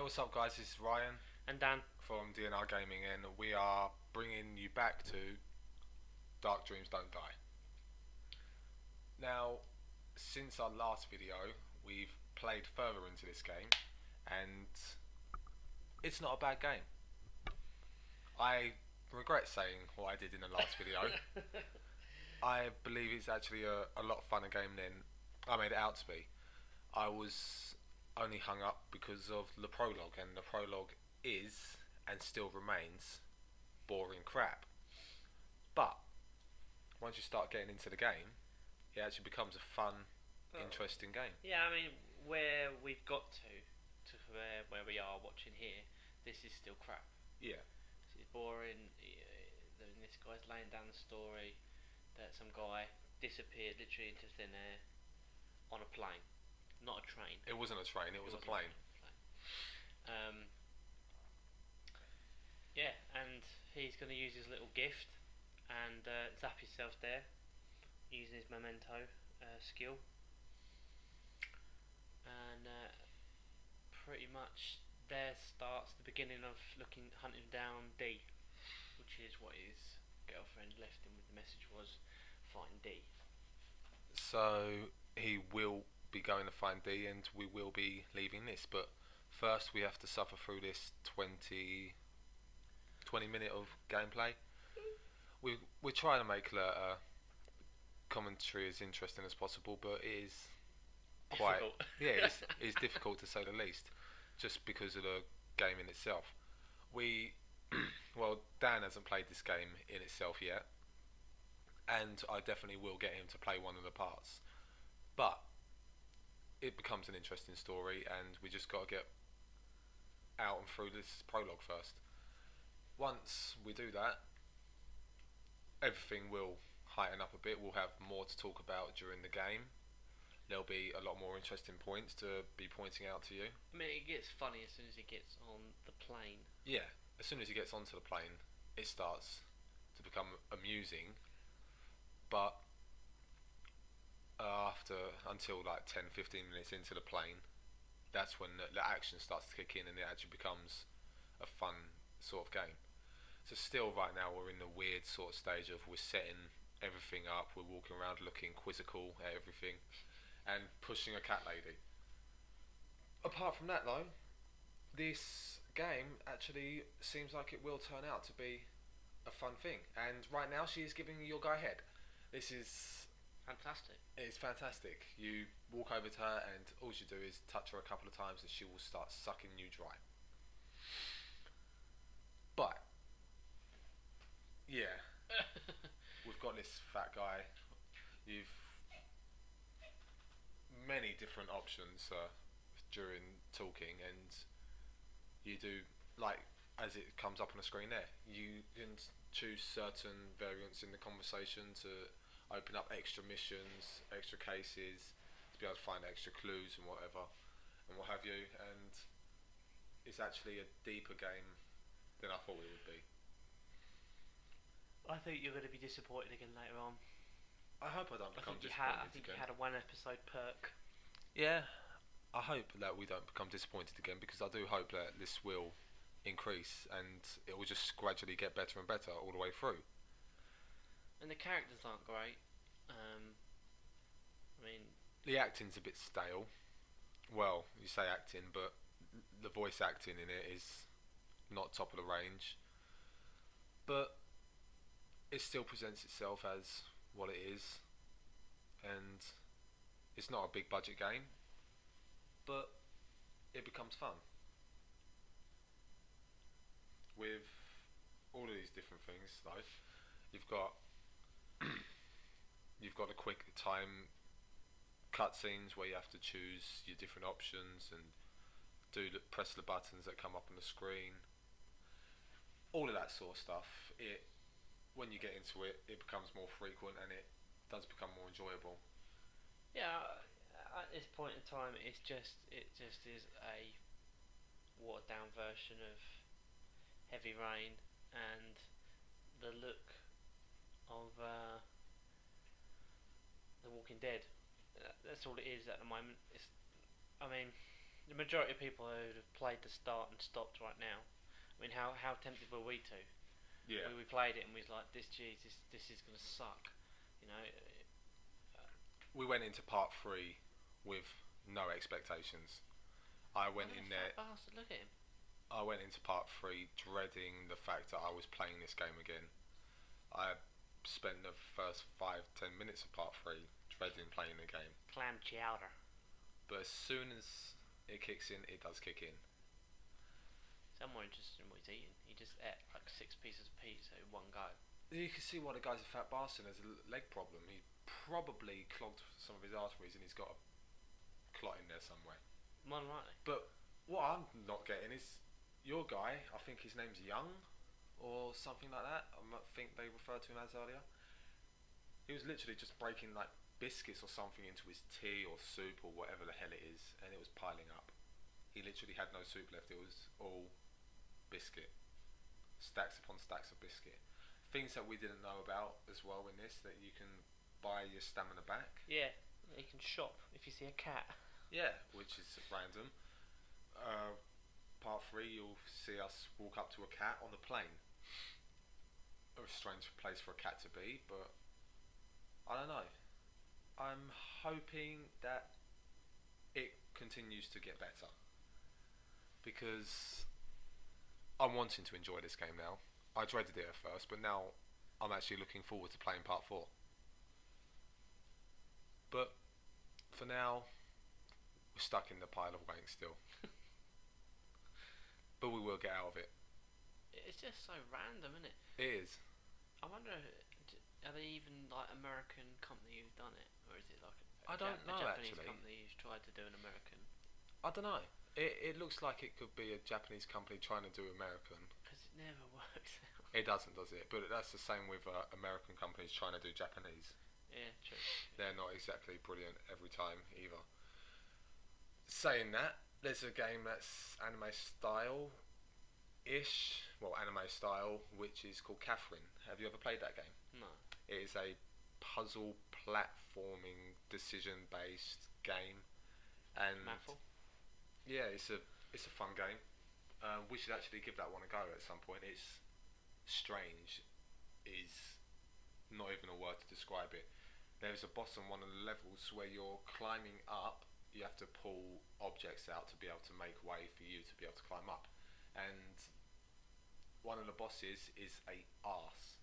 what's up, guys? This is Ryan And Dan, from DNR Gaming, and we are bringing you back to Dark Dreams Don't Die. Now, since our last video, we've played further into this game, and it's not a bad game. I regret saying what I did in the last video. I believe it's actually a lot funner game than I made it out to be. I was only hung up because of the prologue, and the prologue is and still remains boring crap. But once you start getting into the game, it actually becomes a fun, interesting game. yeah, I mean, where we've got to where we are watching here, this is still crap. Yeah, This is boring. This guy's laying down the story that some guy disappeared literally into thin air on a plane, not a train. it wasn't a train; it was a plane. Um, yeah, and he's going to use his little gift and zap himself there using his memento skill, and pretty much there starts the beginning of hunting down D, which is what his girlfriend left him with. The message was find D. So he will be going to find D, and we will be leaving this. But first, we have to suffer through this 20 minute of gameplay. We're trying to make the commentary as interesting as possible, but it is quite Difficult. yeah, it's difficult to say the least, just because of the game in itself. We well, Dan hasn't played this game in itself yet, and I definitely will get him to play one of the parts. But it becomes an interesting story, and we just got to get out and through this prologue first. Once we do that, everything will heighten up a bit. We'll have more to talk about during the game. There'll be a lot more interesting points to be pointing out to you. I mean, it gets funny as soon as he gets on the plane. Yeah, as soon as he gets onto the plane, it starts to become amusing. But until like 10, 15 minutes into the plane, that's when the action starts to kick in, and it actually becomes a fun sort of game. So still right now we're in the weird sort of stage of we're setting everything up, we're walking around looking quizzical at everything, and pushing a cat lady. Apart from that though, this game actually seems like it will turn out to be a fun thing. And right now she is giving you your guy head. This is Fantastic. It's fantastic. You walk over to her, and all you do is touch her a couple of times, and she will start sucking you dry. But yeah, we've got this fat guy. You've many different options during talking, and you do like as it comes up on the screen there. You can choose certain variants in the conversation to open up extra missions, extra cases, to be able to find extra clues and whatever, and what have you. And it's actually a deeper game than I thought it would be. I think you're going to be disappointed again later on. I hope I don't become I disappointed think you again. had a one episode perk. Yeah, I hope that we don't become disappointed again, because I do hope that this will increase and it will just gradually get better and better all the way through. And the characters aren't great. I mean, The acting's a bit stale. Well, you say acting, but the voice acting in it is not top of the range. But it still presents itself as what it is, and it's not a big budget game, but it becomes fun with all of these different things. Though you've got you've got the quick time cutscenes where you have to choose your different options and press the buttons that come up on the screen. All of that sort of stuff. When you get into it, it becomes more frequent, and it does become more enjoyable. yeah. At this point in time, it just is a watered down version of Heavy Rain, and the look of The Walking Dead. That's all it is at the moment. I mean, the majority of people who have played the start and stopped right now. I mean, how tempted were we to? Yeah. We played it and we was like, this is gonna suck. You know. We went into part 3 with no expectations. I went in there. Bastard, look at him. I went into part 3 dreading the fact that I was playing this game again. I spent the first 5-10 minutes of part 3 dreading playing the game. Clam chowder. But as soon as it kicks in, it does kick in. So I'm more interested in what he's eating. He just ate like 6 pieces of pizza in one go. You can see why the guy's a fat bastard. Has a leg problem. He probably clogged some of his arteries and he's got a clot in there somewhere. More than likely. But what I'm not getting is your guy, I think his name's Young or something like that. I think they referred to him as earlier. He was literally just breaking like biscuits or something into his tea or soup or whatever the hell it is, and it was piling up. He literally had no soup left. It was all biscuit, stacks upon stacks of biscuit. Things that we didn't know about as well in this, that you can buy your stamina back. Yeah, you can shop if you see a cat. Yeah, which is random. Part 3, you'll see us walk up to a cat on the plane. A strange place for a cat to be, but I don't know. I'm hoping that it continues to get better, because I'm wanting to enjoy this game now. I dreaded it at first, but now I'm actually looking forward to playing part 4. But for now, we're stuck in the pile of wank still. But we will get out of it. It's just so random, isn't it? It is. I wonder, are they even like American company who've done it, or is it like I don't know, a Japanese actually. company who's tried to do an American? I don't know. It looks like it could be a Japanese company trying to do American. Because it never works out. It doesn't, does it? But that's the same with American companies trying to do Japanese. Yeah, true. They're not exactly brilliant every time either. Saying that, there's a game that's anime style-ish, well, anime style, which is called Catherine. Have you ever played that game? No. It is a puzzle platforming decision-based game, and Maffle? yeah, it's a fun game. We should actually give that one a go at some point. It's strange, is not even a word to describe it. There's a boss on one of the levels where you're climbing up. You have to pull objects out to be able to make way for you to be able to climb up. And one of the bosses is a arse.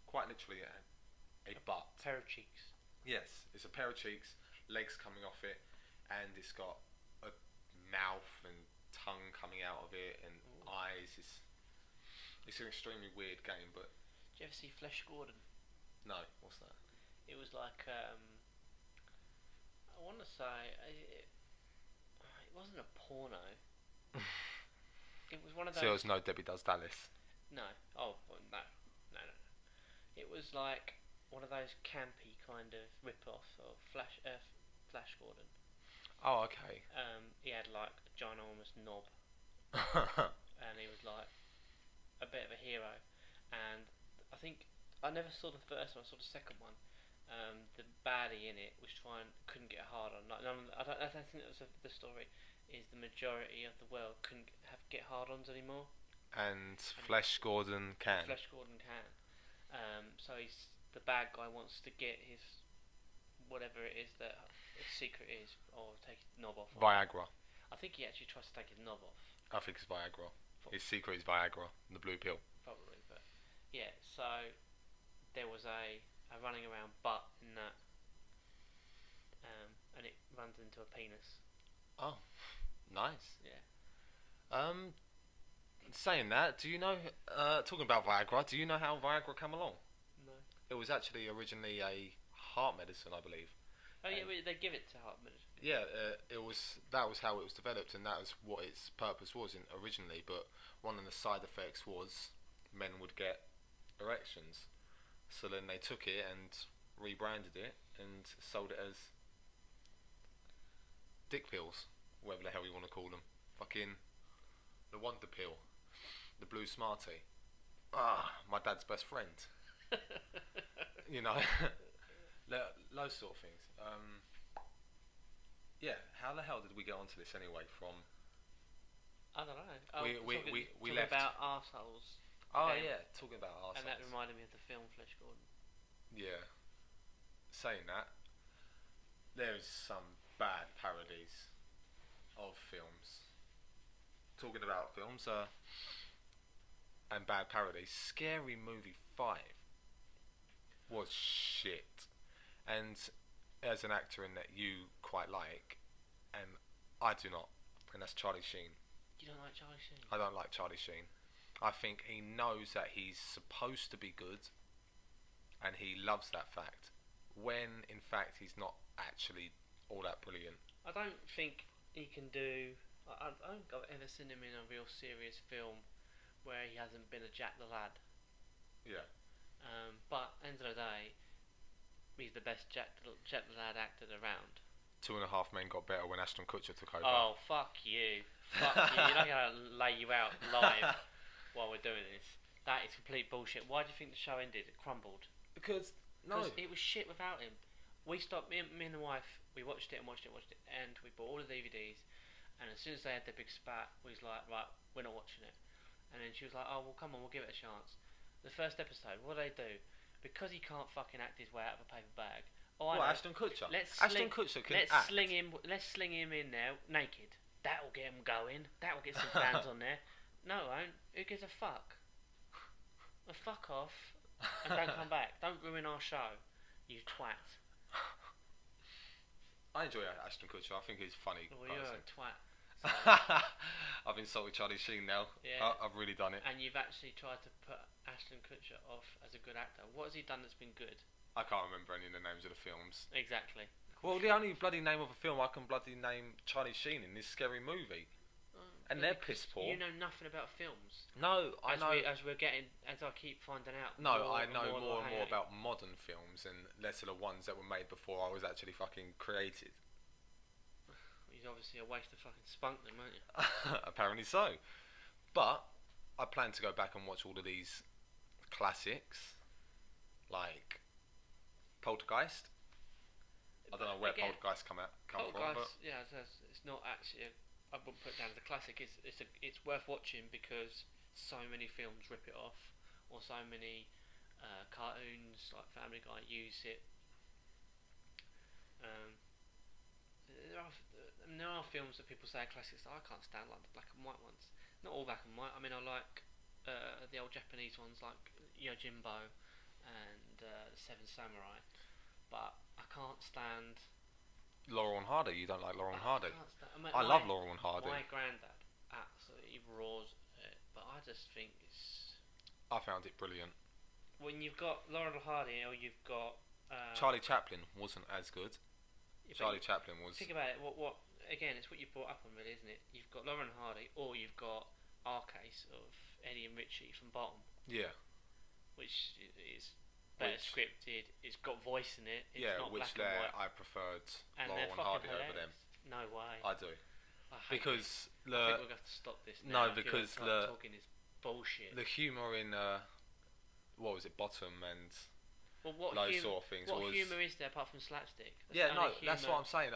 Quite literally a butt. Pair of cheeks. Yes, it's a pair of cheeks, legs coming off it, and it's got a mouth and tongue coming out of it, and eyes. It's an extremely weird game, but... Did you ever see Flesh Gordon? No, what's that? It was like, I want to say, it wasn't a porno. It was one of those... So there was no Debbie Does Dallas? No. Oh, well, no. It was like one of those campy kind of rip-offs of Flash Gordon. Oh, okay. He had like a ginormous knob, and he was like a bit of a hero. And I think I never saw the first one. I saw the second one. The baddie in it was couldn't get hard on. Like, I don't think that was the story. Is the majority of the world couldn't get hard-ons anymore. And Flesh Gordon can. Flesh Gordon can. So the bad guy wants to get his whatever it is that his secret is, or take his knob off. Viagra. I think he actually tries to take his knob off. I think it's Viagra. His secret is Viagra, the blue pill. Probably, but yeah. So there was a running around butt in that, and it runs into a penis. Oh, nice. Yeah. Saying that, do you know? Talking about Viagra, do you know how Viagra came along? No. It was actually originally a heart medicine, I believe. Oh yeah, they give it to heart medicine. Yeah, that was how it was developed, and that was what its purpose was originally. But one of the side effects was men would get erections, so then they took it and rebranded it and sold it as dick pills, whatever the hell you want to call them. Fucking the Wonder Pill, the Blue Smartie. My dad's best friend. You know, those sort of things. Yeah, how the hell did we get onto this anyway? From I don't know. Oh, we talking left. about arseholes. Oh game. yeah, talking about arseholes. And that reminded me of the film Flesh Gordon. Yeah, saying that, there's some bad parodies of films. Talking about films, and bad parodies. Scary Movie 5 was shit, and as an actor in that you quite like, and I do not, and that's Charlie Sheen. You don't like Charlie Sheen? I don't like Charlie Sheen. I think he knows that he's supposed to be good, and he loves that fact, when in fact he's not actually all that brilliant. I don't think he can do. I don't think I've ever seen him in a real serious film where he hasn't been a Jack the Lad. Yeah. But end of the day, he's the best Jack the Lad actor around. 2.5 Men got better when Ashton Kutcher took over. Oh, fuck you. Fuck you. You're not going to lay you out live while we're doing this. That is complete bullshit. Why do you think the show ended? It crumbled. Because, no. Because it was shit without him. We stopped, me and the wife, we watched it, and we bought all the DVDs, and as soon as they had their big spat, we was like, right, we're not watching it. And then she was like, oh, well, come on, we'll give it a chance. The first episode, what do they do? Because he can't fucking act his way out of a paper bag. Oh, what, Ashton Kutcher? Ashton Kutcher can act. Let's sling him in there naked. That'll get him going. That'll get some fans on there. No, it won't. Who gives a fuck? Well, fuck off and don't come back. Don't ruin our show, you twat. I enjoy Ashton Kutcher. I think he's funny. Well, you're a twat. So. I've insulted Charlie Sheen now. Yeah. I've really done it. And you've actually tried to put Ashton Kutcher off as a good actor. What has he done that's been good? I can't remember any of the names of the films. Exactly. Well, the only bloody name of a film I can bloody name Charlie Sheen in this Scary Movie. And they're piss poor. You know nothing about films. No, I know. As I keep finding out. No, I know more and more about modern films and less of the ones that were made before I was actually fucking created. He's obviously a waste of fucking spunk then, weren't you? Apparently so. But I plan to go back and watch all of these classics, like Poltergeist. I don't know where Poltergeist come from, but yeah, it's not actually. I wouldn't put it down as a classic. It's worth watching because so many films rip it off, or so many cartoons like Family Guy use it. There are films that people say are classics that I can't stand, like the black and white ones. Not all black and white. I mean, I like the old Japanese ones like Yojimbo and Seven Samurai, but I can't stand. Laurel and Hardy. You don't like Laurel and Hardy? I love Laurel and Hardy. My granddad absolutely roars it, but I just think it's. I found it brilliant. When you've got Laurel and Hardy, or you've got Charlie Chaplin wasn't as good. Charlie Chaplin was. Think about it. What? Again, it's what you brought up on, really, isn't it? You've got Laurel and Hardy, or you've got our case of Eddie and Richie from Bottom. Yeah. Which is. Better scripted, it's got voice in it. It's not which black and white. I preferred and Laurel and Hardy over them. No way. I do. I because I think we're going to have to stop this now. No, because talking is bullshit. The humour in what was it, Bottom and what those sort of things. What humour is there apart from slapstick? That's what I'm saying.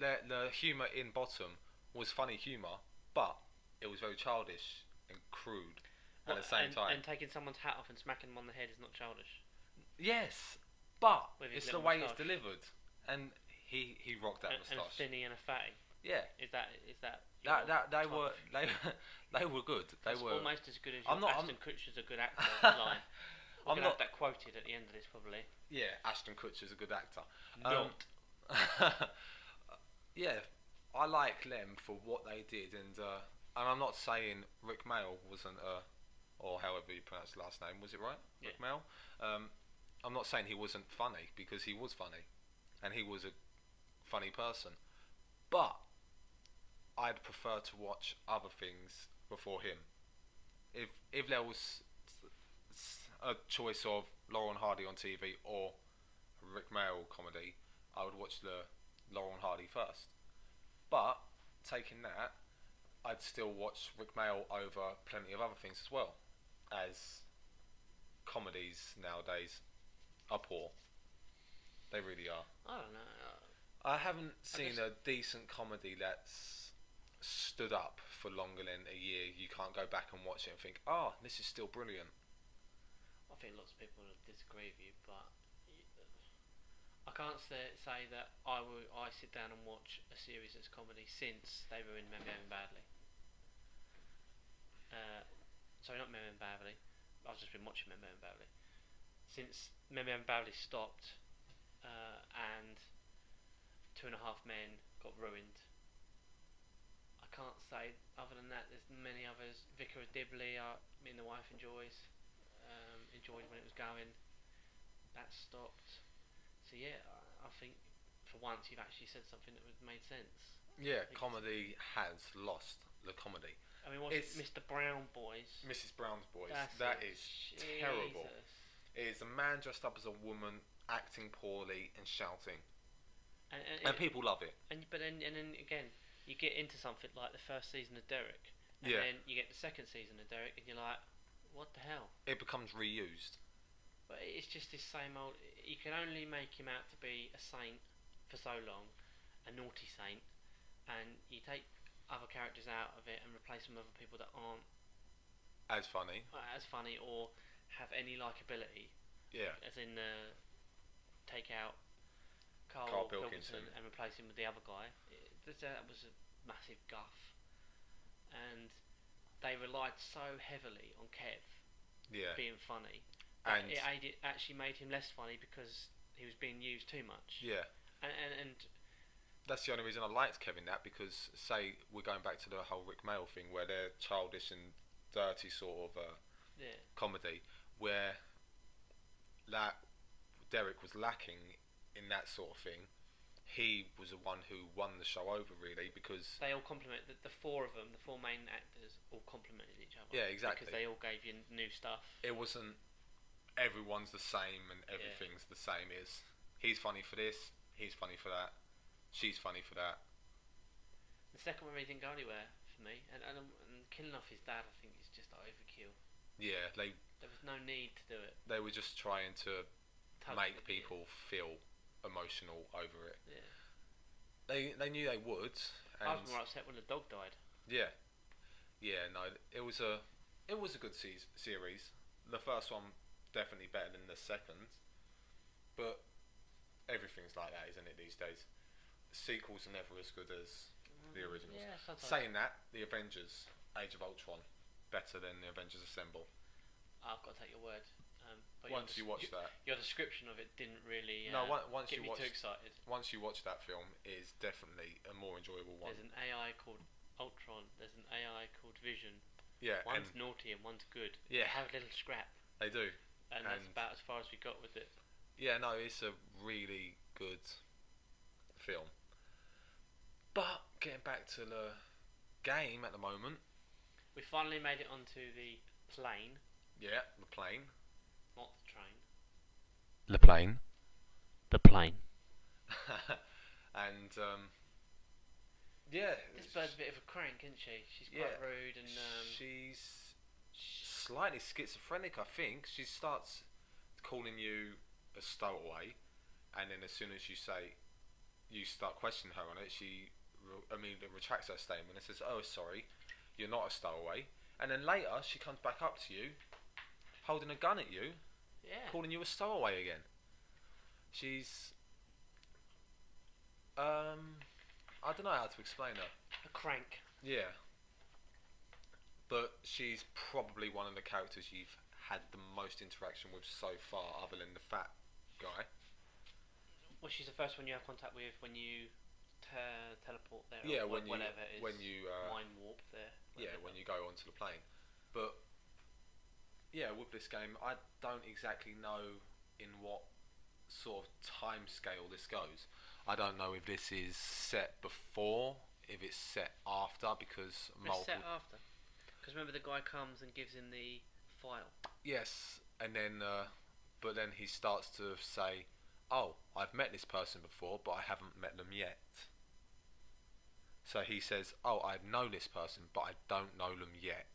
The humour in Bottom was funny humour, but it was very childish and crude at the same time. And taking someone's hat off and smacking them on the head is not childish. Yes, but it's the way moustache. It's delivered, and he rocked that moustache. And a thinny and a fatty. Yeah. Is that they were good. They were almost as good as Ashton Kutcher's a good actor line. I'm gonna have that quoted at the end of this probably. Yeah, Ashton Kutcher's a good actor. Not. Yeah, I like them for what they did, and I'm not saying Rick Mail wasn't or however you pronounce the last name, was it right? Yeah. Rick Mail. I'm not saying he wasn't funny, because he was funny, and he was a funny person, but I'd prefer to watch other things before him. If there was a choice of Laurel and Hardy on TV or Rick Mail comedy, I would watch the Laurel and Hardy first. But taking that, I'd still watch Rick Mail over plenty of other things as well, as comedies nowadays are poor. They really are. I don't know. I haven't seen just- a decent comedy that's stood up for longer than a year. You can't go back and watch it and think, oh, this is still brilliant. I think lots of people will disagree with you, but I can't say that I sit down and watch a series that's comedy since they were in Men Badly. Sorry, not Men Badly. I've just been watching Men Badly. Since Men Badly stopped, and Two and a Half Men got ruined. I can't say other than that. There's many others. Vicar of Dibley, me and the wife enjoyed when it was going. That stopped. So yeah, I think for once you've actually said something that made sense. Yeah, It's- comedy has lost the comedy. I mean, what's It's- Mr. Brown Boys? Mrs. Brown's Boys, That's that it. is terrible. Jesus. It is a man dressed up as a woman, acting poorly and shouting, And and people love it. but then again, you get into something like the first season of Derek, and Yeah. then you get the second season of Derek, and you're like, what the hell? It becomes reused. But it's just this same old. You can only make him out to be a saint for so long, a naughty saint, and you take other characters out of it and replace them with other people that aren't As funny. as funny or have any likability. Yeah. As in, take out Carl Carl Pilkington. and replace him with the other guy. That was a massive guff, and they relied so heavily on Kev Yeah. being funny. And It actually made him less funny because he was being used too much. yeah. And That's the only reason I liked Kevin that, because say we're going back to the whole Rick Mail thing where they're childish and dirty sort of yeah, comedy, where that Derek was lacking in that sort of thing. He was the one who won the show over, really, because they all complement the four of them. The four main actors all complemented each other. Yeah, exactly. Because they all gave you new stuff. it wasn't everyone's the same and everything's the same. Is he's funny for this, he's funny for that, she's funny for that. The second one really didn't go anywhere for me, and killing off his dad, I think, is just overkill. Yeah, There was no need to do it. they were just trying to Tug make it, people feel emotional over it. Yeah. They knew they would. And I was more upset when the dog died. yeah, no, it was a good series. The first one definitely better than the second, but everything's like that, isn't it, these days? Sequels are never as good as the originals. Yeah, sometimes. Saying that, the Avengers Age of Ultron better than the Avengers Assemble. I've got to take your word. But Once you watch that, your description of it didn't really no, once get you me watch too excited. once you watch that film, it is definitely a more enjoyable one. There's an AI called Ultron. There's an AI called Vision. Yeah, One's and naughty and one's good. yeah, They have a little scrap, they do. and that's And- about as far as we got with it. Yeah, no, it's a really good film. But getting back to the game at the moment, We finally made it onto the plane, yeah, the plane. not the train. The plane. The plane. And yeah, This bird's a bit of a crank, isn't she? She's quite Yeah. rude and she's slightly schizophrenic, I think. She starts calling you a stowaway, and then as soon as you start questioning her on it, she immediately retracts her statement and says, "Oh, sorry, you're not a stowaway." And then later, she comes back up to you, holding a gun at you, yeah. calling you a stowaway again. She's, I don't know how to explain her. A crank. Yeah. But she's probably one of the characters you've had the most interaction with so far, other than the fat guy. Well, she's the first one you have contact with when you teleport there. Yeah, or when you whatever it is. when you mind warp there. yeah, whatever. when you go onto the plane. But yeah, with this game, I don't exactly know in what sort of time scale this goes. I don't know if this is set before, if it's set after, because It's set after. Because remember, the guy comes and gives him the file. yes, and then but then he starts to say, "Oh, I've met this person before, but I haven't met them yet." So he says, "Oh, I know this person, but I don't know them yet."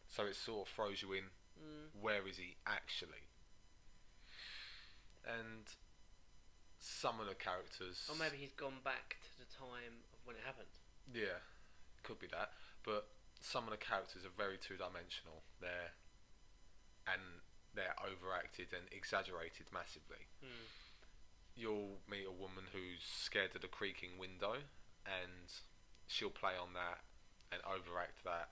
So it sort of throws you in, where is he actually? And some of the characters. Or maybe he's gone back to the time of when it happened. Yeah, could be that. But some of the characters are very two-dimensional. They're overacted and exaggerated massively. You'll meet a woman who's scared of the creaking window, and she'll play on that and overact that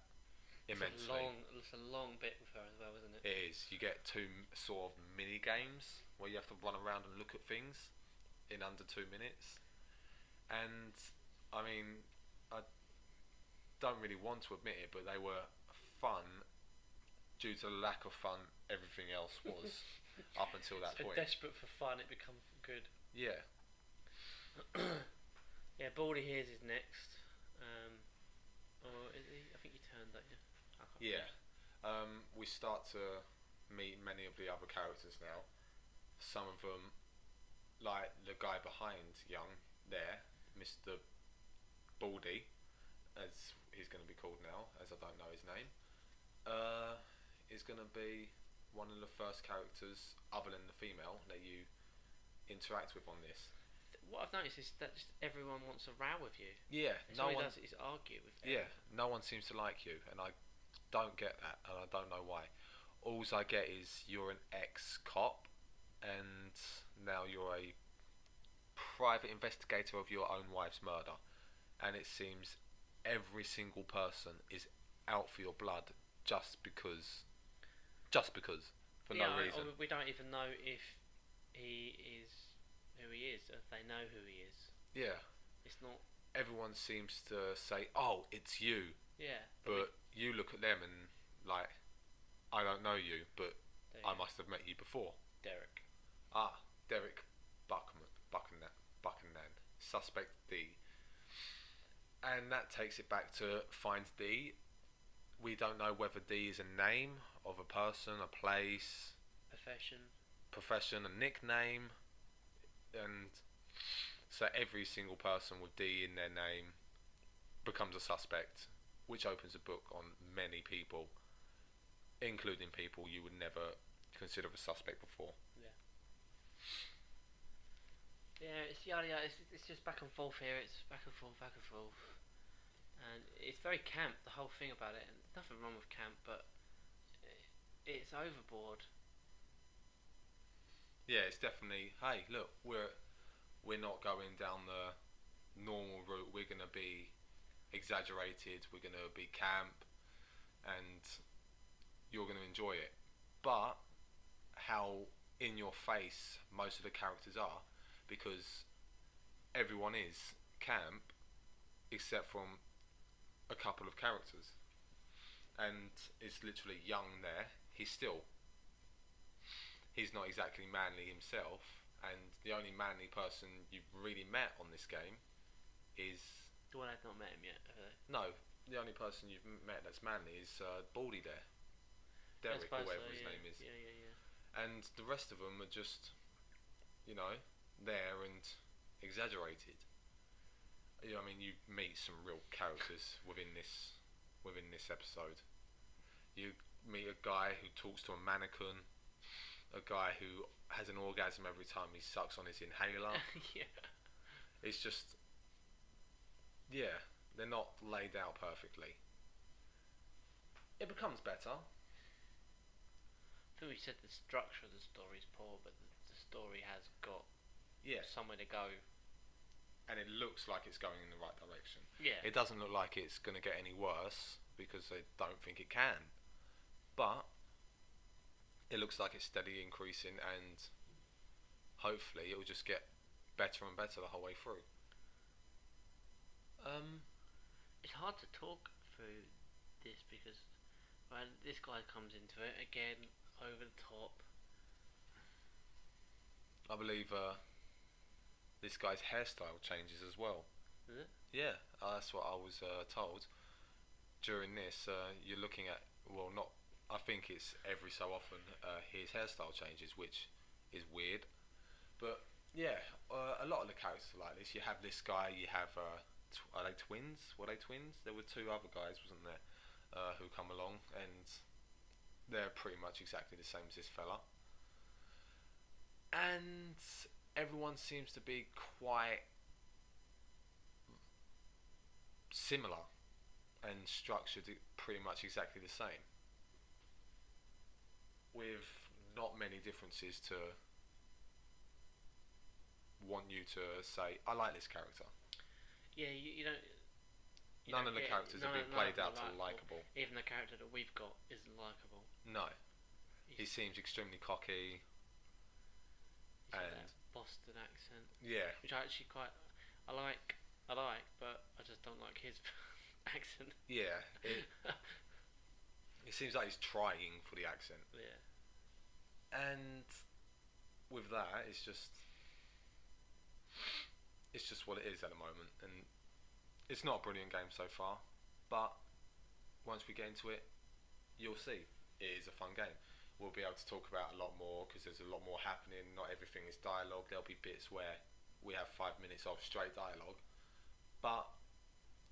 immensely. It's a long bit with her as well, isn't it? It is. You get two sort of mini games where you have to run around and look at things in under 2 minutes. And I mean, I don't really want to admit it, but they were fun due to the lack of fun everything else was up until that So point. desperate for fun, it becomes good. Yeah. Yeah, Baldy Hears is next. Or is he? I think you turned, don't you? I can't Yeah. We start to meet many of the other characters now. Some of them, like the guy behind Young there, Mr. Baldy, as he's going to be called now, as I don't know his name, is going to be one of the first characters, other than the female, that you interact with on this. What I've noticed is that just everyone wants a row with you. Yeah, It's no all he one. does is argue with Yeah, everyone. no one seems to like you, and I don't get that, and I don't know why. Alls I get is you're an ex-cop, and now you're a private investigator of your own wife's murder, and it seems every single person is out for your blood just because, for no reason. We don't even know if he is who he is, if they know who he is. Yeah, It's not. everyone seems to say, "Oh, it's you," Yeah. but you look at them and like, I don't know you, but There you I go. must have met you before. Derek. Derek Buchanan, suspect D. And that takes it back to find D. We don't know whether D is a name of a person, a place, profession, a nickname, and so every single person with D in their name becomes a suspect, which opens a book on many people, including people you would never consider a suspect before. Yeah, it's yada yada. It's just back and forth here. It's back and forth, and it's very camp. The whole thing about it. And there's nothing wrong with camp, but it's overboard. Yeah, it's definitely. Hey, look, we're not going down the normal route. We're gonna be exaggerated. We're gonna be camp, and you're gonna enjoy it. But how in your face most of the characters are, because everyone is camp except from a couple of characters, and it's literally Young there. He's not exactly manly himself, and the only manly person you've really met on this game is Well, I've not met him yet, have they? no. The only person you've met that's manly is Baldy there, I Derek, or suppose whatever so, his yeah. name is, Yeah. and the rest of them are just, there and exaggerated. I mean, you meet some real characters within this episode. You meet a guy who talks to a mannequin, a guy who has an orgasm every time he sucks on his inhaler. Yeah. It's just, yeah, they're not laid out perfectly. It becomes better. I think we said the structure of the story is poor, but the story has got Yes, somewhere to go. and it looks like it's going in the right direction. Yeah. It doesn't look like it's going to get any worse, because they don't think it can. But it looks like it's steadily increasing, and hopefully it will just get better and better the whole way through. It's hard to talk through this because when this guy comes into it again over the top. I believe this guy's hairstyle changes as well. Is it? Yeah, that's what I was told. During this, you're looking at, well, not. I think it's every so often his hairstyle changes, which is weird. But yeah, a lot of the characters are like this. You have this guy. You have are they twins? Were they twins? There were two other guys, wasn't there, who come along, and they're pretty much exactly the same as this fella. And everyone seems to be quite similar and structured pretty much exactly the same, with not many differences to want you to say, I like this character. Yeah, you don't. None of the characters have been played out to likeable. Even the character that we've got isn't likeable. No. He seems extremely cocky. He's got that Boston accent. Yeah. Which I actually I like, but I just don't like his accent. Yeah. It seems like he's trying for the accent. Yeah. And with that, it's just what it is at the moment, and it's not a brilliant game so far, but once we get into it, you'll see it is a fun game. We'll be able to talk about a lot more because there's a lot more happening. Not everything is dialogue. There'll be bits where we have 5 minutes of straight dialogue, but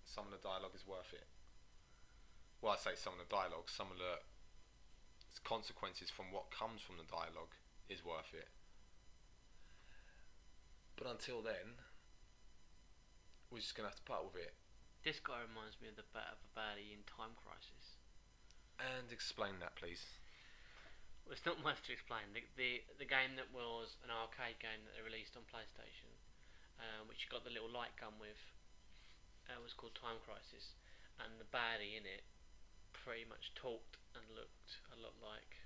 some of the dialogue is worth it. Well, I say some of the dialogue, some of the consequences from what comes from the dialogue is worth it. But until then, we're just gonna have to part with it. This guy reminds me of a baddie in Time Crisis. And explain that, please. Well, it's not much to explain. The game that was an arcade game that they released on PlayStation, which you got the little light gun with, was called Time Crisis, and the baddie in it pretty much talked and looked a lot like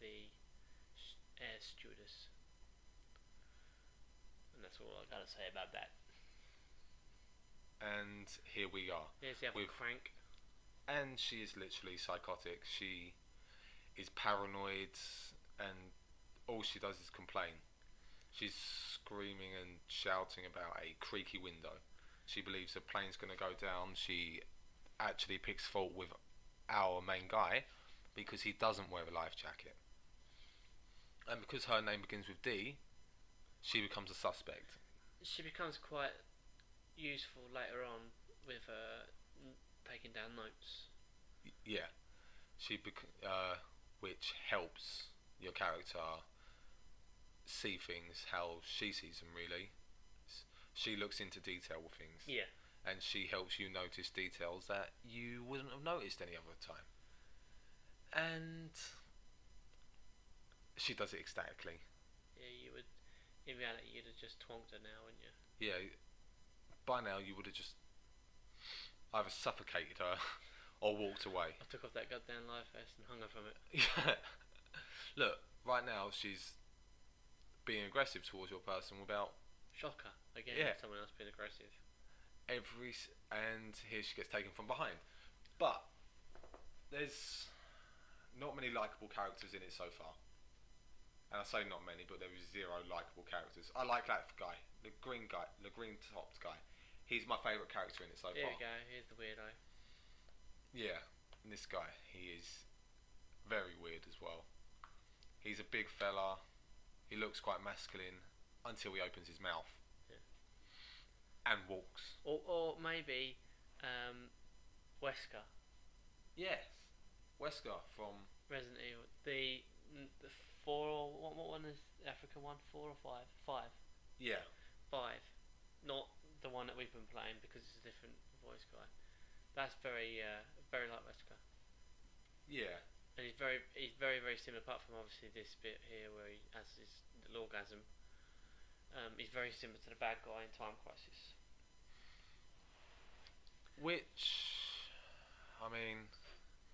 the air stewardess. And that's all I gotta say about that. And here we are. Here's the other crank. And she is literally psychotic. She is paranoid, and all she does is complain. She's screaming and shouting about a creaky window. She believes a plane's going to go down. She actually picks fault with our main guy because he doesn't wear a life jacket. And because her name begins with D, she becomes a suspect. She becomes quite useful later on with taking down notes. Yeah, which helps your character see things how she sees them. Really, she looks into detail with things. Yeah, and she helps you notice details that you wouldn't have noticed any other time. And she does it ecstatically. Yeah, you would. In reality, you'd have just twonked her now, wouldn't you? Yeah. By now, you would have just either suffocated her or walked away. I took off that goddamn life vest and hung her from it. Yeah. Look, right now she's being aggressive towards your person without. Shocker again. Yeah. Someone else being aggressive. And here she gets taken from behind. But there's not many likeable characters in it so far. And I say not many, but there is 0 likeable characters. I like that guy, the green topped guy. He's my favourite character in it so far. There we go. Here's the weirdo. Yeah, and this guy, he is very weird as well. He's a big fella. He looks quite masculine until he opens his mouth. Yeah. And walks. Or maybe Wesker. Yes, Wesker from Resident Evil. The 4 or what one is the African one? 4 or 5? 5. Yeah. 5. Not the one that we've been playing because it's a different voice guy. That's very like Wesker. Yeah. And he's very very similar, apart from obviously this bit here where he has his little orgasm. He's very similar to the bad guy in Time Crisis. Which, I mean,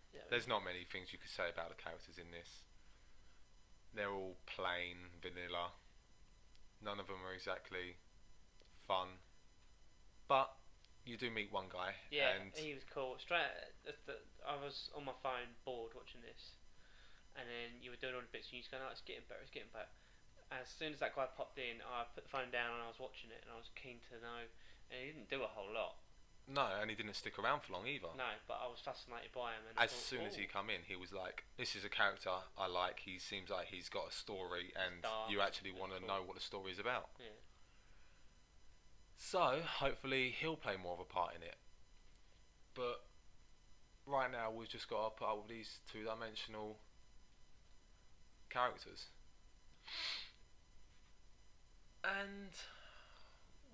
yeah, there's not many things you could say about the characters in this. They're all plain vanilla. None of them are exactly fun. But you do meet one guy. Yeah, and he was cool. I was on my phone bored watching this, and then you were doing all the bits and you just going, oh, it's getting better, it's getting better. As soon as that guy popped in, I put the phone down and I was watching it and I was keen to know, and he didn't do a whole lot. No, and he didn't stick around for long either. No, but I was fascinated by him. And as soon as he come in, he was like, this is a character I like. He seems like he's got a story, and you actually want to know what the story is about. Yeah. So, hopefully he'll play more of a part in it. But right now we've just got to put up with these 2-dimensional characters. And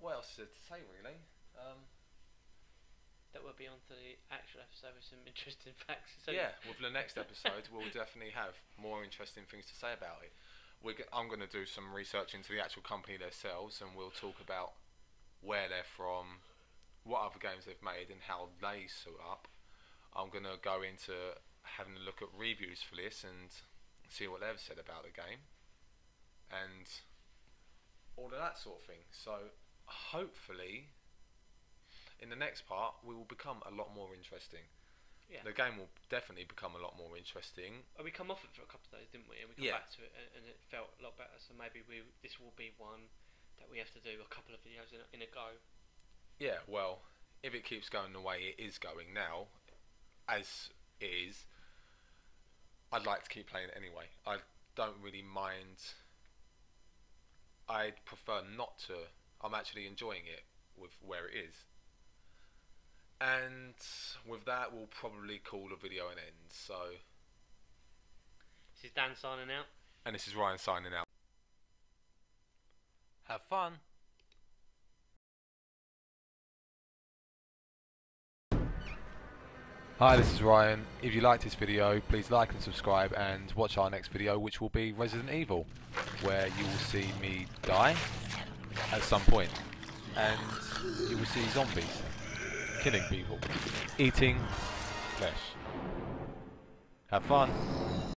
what else is there to say, really? That will be on to the actual episode with some interesting facts. So Yeah, with the next episode, we'll definitely have more interesting things to say about it. I'm going to do some research into the actual company themselves, and we'll talk about where they're from, what other games they've made, and how they suit up. I'm going to go into having a look at reviews for this and see what they've said about the game, and all of that sort of thing. So hopefully in the next part we will become a lot more interesting. Yeah. The game will definitely become a lot more interesting. We come off it for a couple of days, didn't we? And we come back to it, and it felt a lot better. So maybe this will be one that we have to do a couple of videos in a go. Yeah, well, if it keeps going the way it is going now, as it is, I'd like to keep playing it anyway. I don't really mind. I'd prefer not to. I'm actually enjoying it with where it is. And with that, we'll probably call the video an end. So, this is Dan signing out. And this is Ryan signing out. Have fun. Hi, this is Ryan. If you liked this video, please like and subscribe and watch our next video, which will be Resident Evil, where you will see me die at some point, and you will see zombies killing people, eating flesh. Have fun.